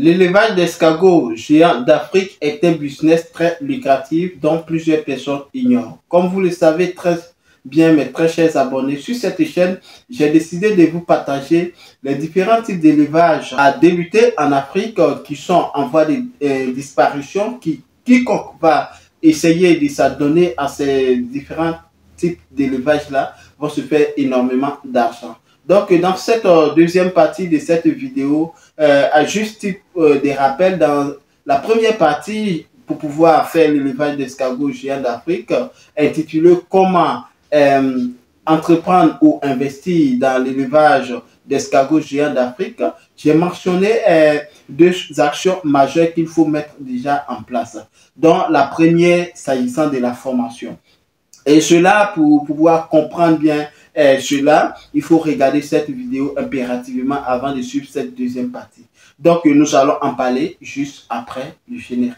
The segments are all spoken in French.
L'élevage d'escargots géants d'Afrique est un business très lucratif dont plusieurs personnes ignorent. Comme vous le savez très bien, mes très chers abonnés, sur cette chaîne, j'ai décidé de vous partager les différents types d'élevage à débuter en Afrique qui sont en voie de disparition. Quiconque va essayer de s'adonner à ces différents types d'élevage-là va se faire énormément d'argent. Donc, dans cette deuxième partie de cette vidéo, à juste titre des rappels, dans la première partie, pour pouvoir faire l'élevage d'escargots géants d'Afrique, intitulée Comment entreprendre ou investir dans l'élevage d'escargots géants d'Afrique, j'ai mentionné deux actions majeures qu'il faut mettre déjà en place. Dont la première, s'agissant de la formation. Et cela, pour pouvoir comprendre bien cela, il faut regarder cette vidéo impérativement avant de suivre cette deuxième partie. Donc, nous allons en parler juste après le générique.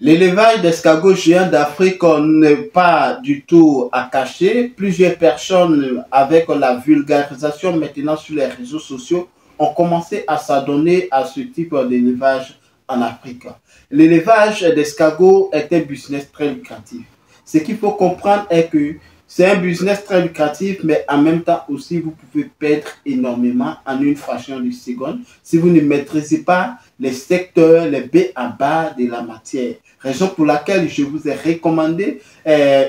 L'élevage d'escargots géants d'Afrique n'est pas du tout à cacher. Plusieurs personnes, avec la vulgarisation maintenant sur les réseaux sociaux, ont commencé à s'adonner à ce type d'élevage en Afrique. L'élevage d'escargots est un business très lucratif. Ce qu'il faut comprendre est que c'est un business très lucratif, mais en même temps aussi, vous pouvez perdre énormément en une fraction de seconde si vous ne maîtrisez pas les secteurs, les B à bas de la matière. Raison pour laquelle je vous ai recommandé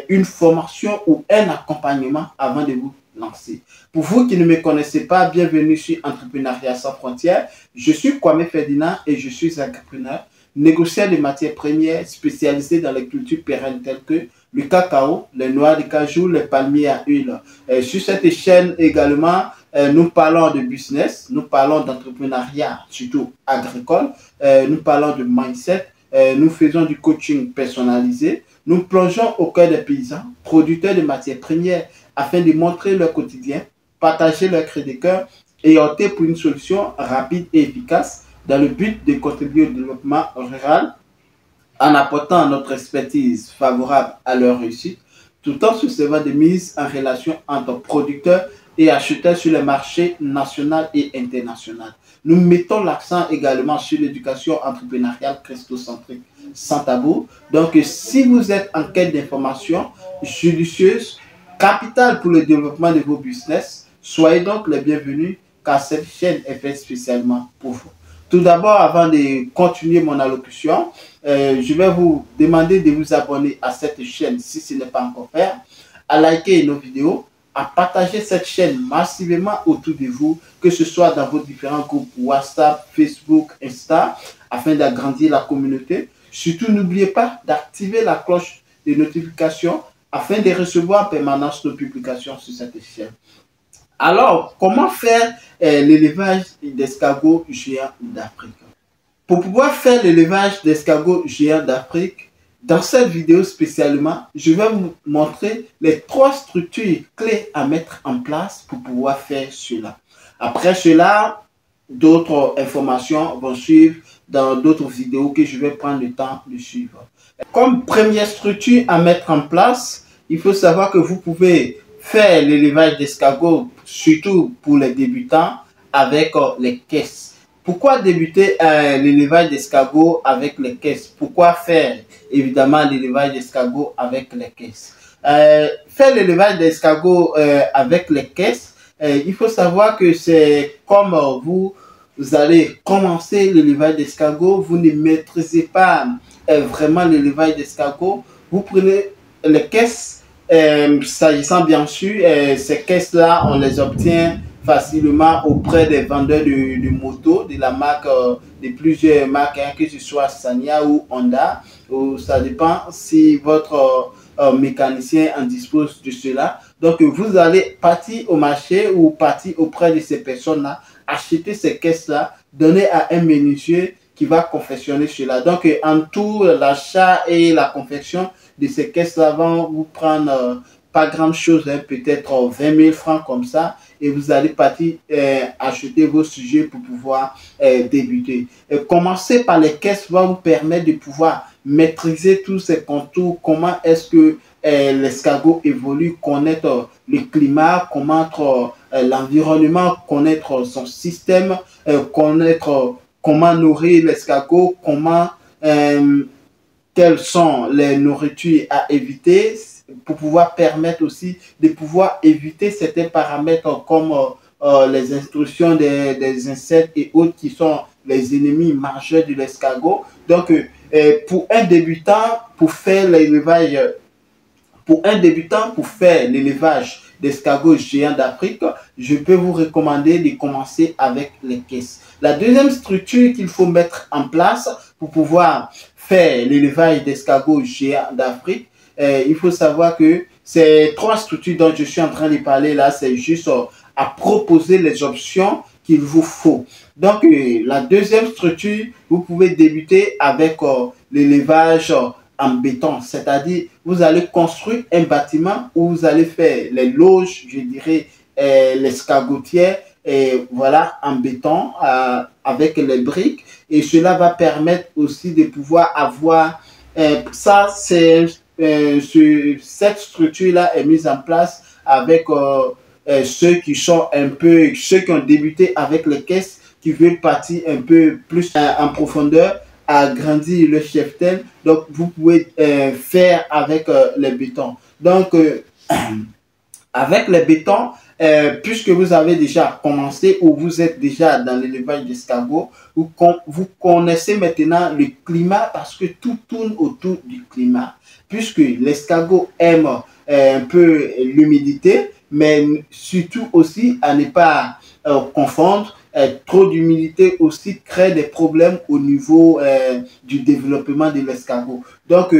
une formation ou un accompagnement avant de vous lancer. Pour vous qui ne me connaissez pas, bienvenue sur Entrepreneuriat sans frontières. Je suis Kwame Ferdinand et je suis entrepreneur, négociant de matières premières spécialisé dans les cultures pérennes telles que le cacao, les noix de cajou, les palmiers à huile. Sur cette chaîne également, nous parlons de business, nous parlons d'entrepreneuriat, surtout agricole, nous parlons de mindset, nous faisons du coaching personnalisé, nous plongeons au cœur des paysans, producteurs de matières premières, afin de montrer leur quotidien, partager leur cri de cœur et opter pour une solution rapide et efficace dans le but de contribuer au développement rural en apportant notre expertise favorable à leur réussite, tout en se servant de mise en relation entre producteurs et acheteurs sur les marchés national et international. Nous mettons l'accent également sur l'éducation entrepreneuriale christocentrique sans tabou. Donc, si vous êtes en quête d'informations judicieuses, capitales pour le développement de vos business, soyez donc les bienvenus car cette chaîne est faite spécialement pour vous. Tout d'abord, avant de continuer mon allocution, je vais vous demander de vous abonner à cette chaîne si ce n'est pas encore fait, à liker nos vidéos, à partager cette chaîne massivement autour de vous, que ce soit dans vos différents groupes WhatsApp, Facebook, Insta, afin d'agrandir la communauté. Surtout, n'oubliez pas d'activer la cloche de notification afin de recevoir en permanence nos publications sur cette chaîne. Alors, comment faire l'élevage d'escargots géants d'Afrique? Pour pouvoir faire l'élevage d'escargots géants d'Afrique, dans cette vidéo spécialement, je vais vous montrer les 3 structures clés à mettre en place pour pouvoir faire cela. Après cela, d'autres informations vont suivre dans d'autres vidéos que je vais prendre le temps de suivre. Comme première structure à mettre en place, il faut savoir que vous pouvez faire l'élevage d'escargots, surtout pour les débutants, avec les caisses. Pourquoi débuter l'élevage d'escargots avec les caisses? Pourquoi faire évidemment l'élevage d'escargots avec les caisses? Faire l'élevage d'escargots avec les caisses, il faut savoir que c'est comme vous allez commencer l'élevage d'escargots, vous ne maîtrisez pas vraiment l'élevage d'escargots, vous prenez les caisses. S'agissant bien sûr, ces caisses-là, on les obtient facilement auprès des vendeurs de motos, de la marque, de plusieurs marques, hein, que ce soit Scania ou Honda, ou ça dépend si votre mécanicien en dispose de cela. Donc, vous allez partir au marché ou partir auprès de ces personnes-là, acheter ces caisses-là, donner à un menuisier qui va confectionner cela. Donc, en tout, l'achat et la confection de ces caisses-là vont vous prendre pas grand chose, hein, peut-être 20 000 francs comme ça, et vous allez partir acheter vos sujets pour pouvoir débuter. Commencer par les caisses va vous permettre de pouvoir maîtriser tous ces contours, comment est-ce que l'escargot évolue, connaître le climat, connaître l'environnement, connaître son système, connaître comment nourrir l'escargot, comment quelles sont les nourritures à éviter pour pouvoir permettre aussi de pouvoir éviter certains paramètres comme les instructions des insectes et autres qui sont les ennemis majeurs de l'escargot. Donc, pour un débutant, pour faire l'élevage d'escargots géants d'Afrique, je peux vous recommander de commencer avec les caisses. La deuxième structure qu'il faut mettre en place pour pouvoir faire l'élevage d'escargots géants d'Afrique, il faut savoir que ces trois structures dont je suis en train de parler là, c'est juste à proposer les options qu'il vous faut. Donc, la deuxième structure, vous pouvez débuter avec l'élevage en béton, c'est-à-dire vous allez construire un bâtiment où vous allez faire les loges, je dirais, l'escargotière, et voilà, en béton avec les briques, et cela va permettre aussi de pouvoir avoir ça, c'est cette structure-là est mise en place avec ceux qui sont un peu, ceux qui ont débuté avec les caisses, qui veulent partir un peu plus en profondeur, agrandir le cheptel. Donc, vous pouvez faire avec les bétons. Donc, avec les bétons, puisque vous avez déjà commencé ou vous êtes déjà dans l'élevage d'escargots, vous connaissez maintenant le climat parce que tout tourne autour du climat. Puisque l'escargot aime un peu l'humidité, mais surtout aussi à ne pas confondre. Trop d'humidité aussi crée des problèmes au niveau du développement de l'escargot. Donc,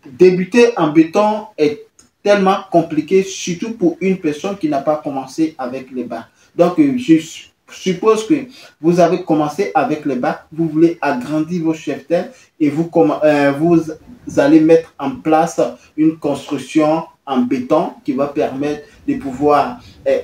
débuter en béton est tellement compliqué, surtout pour une personne qui n'a pas commencé avec les bacs. Donc, je suppose que vous avez commencé avec les bacs, vous voulez agrandir vos cheptels et vous allez mettre en place une construction en béton qui va permettre de pouvoir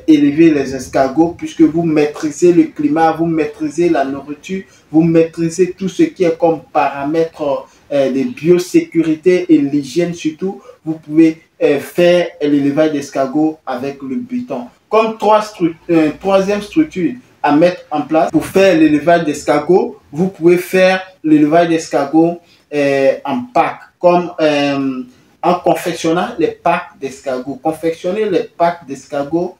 élever les escargots puisque vous maîtrisez le climat, vous maîtrisez la nourriture, vous maîtrisez tout ce qui est comme paramètres de biosécurité et l'hygiène surtout. Vous pouvez faire l'élevage d'escargots avec le béton. Comme troisième structure à mettre en place pour faire l'élevage d'escargots, vous pouvez faire l'élevage d'escargots en pack, comme en confectionnant les packs d'escargots. Confectionner les packs d'escargots,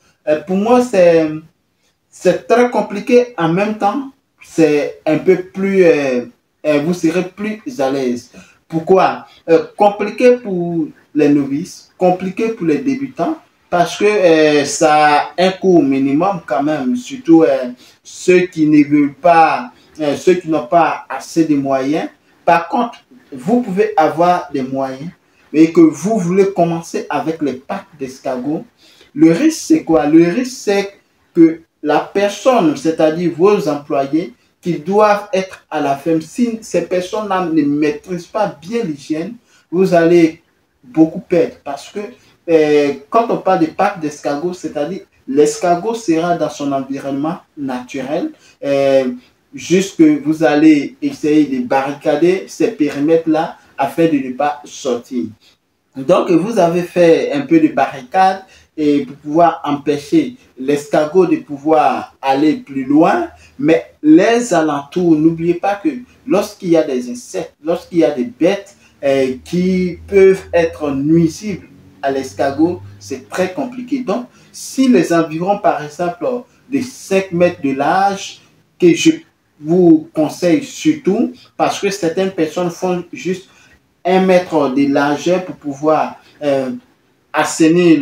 pour moi, c'est très compliqué. En même temps, c'est un peu plus, vous serez plus à l'aise. Pourquoi? Compliqué pour les novices, compliqué pour les débutants, parce que ça a un coût minimum quand même, surtout ceux qui ne veulent pas, ceux qui n'ont pas assez de moyens. Par contre, vous pouvez avoir des moyens et que vous voulez commencer avec les packs d'escargots. Le risque, c'est quoi? Le risque, c'est que la personne, c'est-à-dire vos employés, qui doivent être à la ferme, si ces personnes-là ne maîtrisent pas bien l'hygiène, vous allez beaucoup perdre parce que quand on parle de packs d'escargots, c'est-à-dire l'escargot sera dans son environnement naturel, juste que vous allez essayer de barricader ces périmètres-là afin de ne pas sortir. Donc, vous avez fait un peu de barricade et pour pouvoir empêcher l'escargot de pouvoir aller plus loin. Mais les alentours, n'oubliez pas que lorsqu'il y a des insectes, lorsqu'il y a des bêtes qui peuvent être nuisibles à l'escargot, c'est très compliqué. Donc, si les environs, par exemple, de 5 mètres de large, que je vous conseille surtout, parce que certaines personnes font juste 1 mètre de largeur pour pouvoir assainir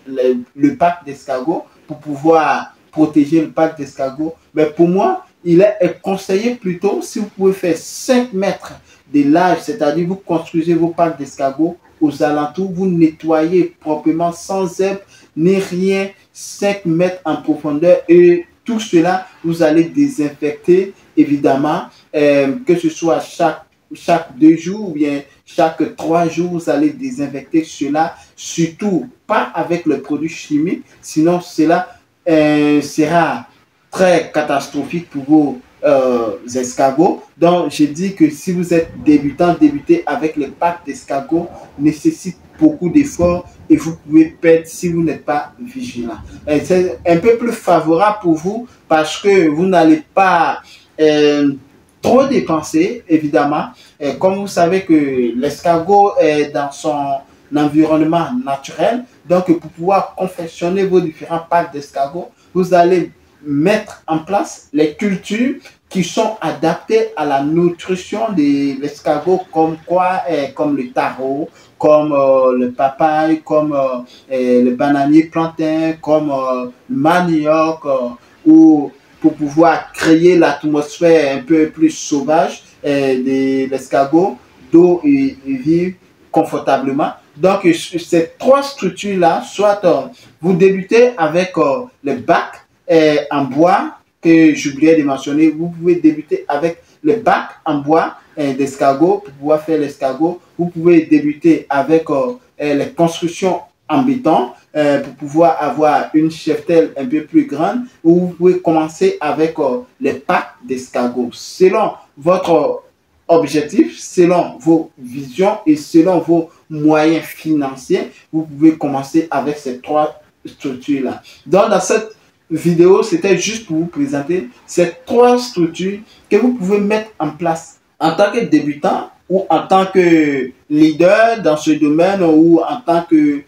le parc d'escargots, pour pouvoir protéger le parc d'escargots. Mais pour moi, il est conseillé plutôt, si vous pouvez faire 5 mètres de large, c'est-à-dire vous construisez vos parcs d'escargots aux alentours, vous nettoyez proprement sans herbe ni rien, 5 mètres en profondeur et tout cela, vous allez désinfecter évidemment, que ce soit chaque 2 jours ou bien chaque 3 jours, vous allez désinfecter cela surtout pas avec le produit chimique, sinon cela sera très catastrophique pour vos escargots. Donc, je dis que si vous êtes débutant, débuter avec les packs d'escargots nécessite beaucoup d'efforts et vous pouvez perdre si vous n'êtes pas vigilant. C'est un peu plus favorable pour vous parce que vous n'allez pas trop dépenser, évidemment. Comme vous savez que l'escargot est dans son environnement naturel, donc pour pouvoir confectionner vos différents packs d'escargots, vous allez mettre en place les cultures qui sont adaptées à la nutrition de l'escargot, comme quoi, comme le taro, comme le papaye, comme le bananier plantain, comme le manioc, ou pour pouvoir créer l'atmosphère un peu plus sauvage de l'escargot, d'eau et vivre confortablement. Donc, ces trois structures-là, soit vous débutez avec les bacs en bois que j'oubliais de mentionner, vous pouvez débuter avec les bacs en bois d'escargot pour pouvoir faire l'escargot. Vous pouvez débuter avec les constructions en béton pour pouvoir avoir une cheptelle un peu plus grande, ou vous pouvez commencer avec les packs d'escargot. Selon votre objectif, selon vos visions et selon vos moyens financiers, vous pouvez commencer avec ces trois structures-là. Donc, dans cette vidéo, c'était juste pour vous présenter ces trois structures que vous pouvez mettre en place en tant que débutant ou en tant que leader dans ce domaine ou en tant que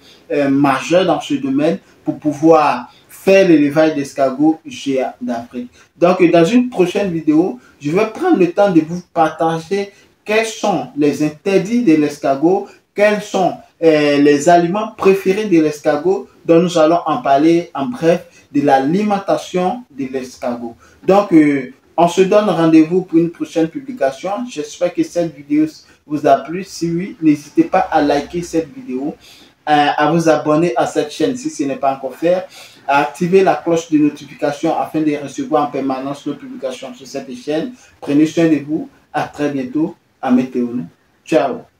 majeur dans ce domaine pour pouvoir faire l'élevage d'escargots géants d'Afrique. Donc, dans une prochaine vidéo, je vais prendre le temps de vous partager quels sont les interdits de l'escargot, quels sont les aliments préférés de l'escargot, dont nous allons en parler en bref, de l'alimentation de l'escargot. Donc, on se donne rendez-vous pour une prochaine publication. J'espère que cette vidéo vous a plu. Si oui, n'hésitez pas à liker cette vidéo, à vous abonner à cette chaîne si ce n'est pas encore fait, à activer la cloche de notification afin de recevoir en permanence nos publications sur cette chaîne. Prenez soin de vous. À très bientôt. À météo. Ciao.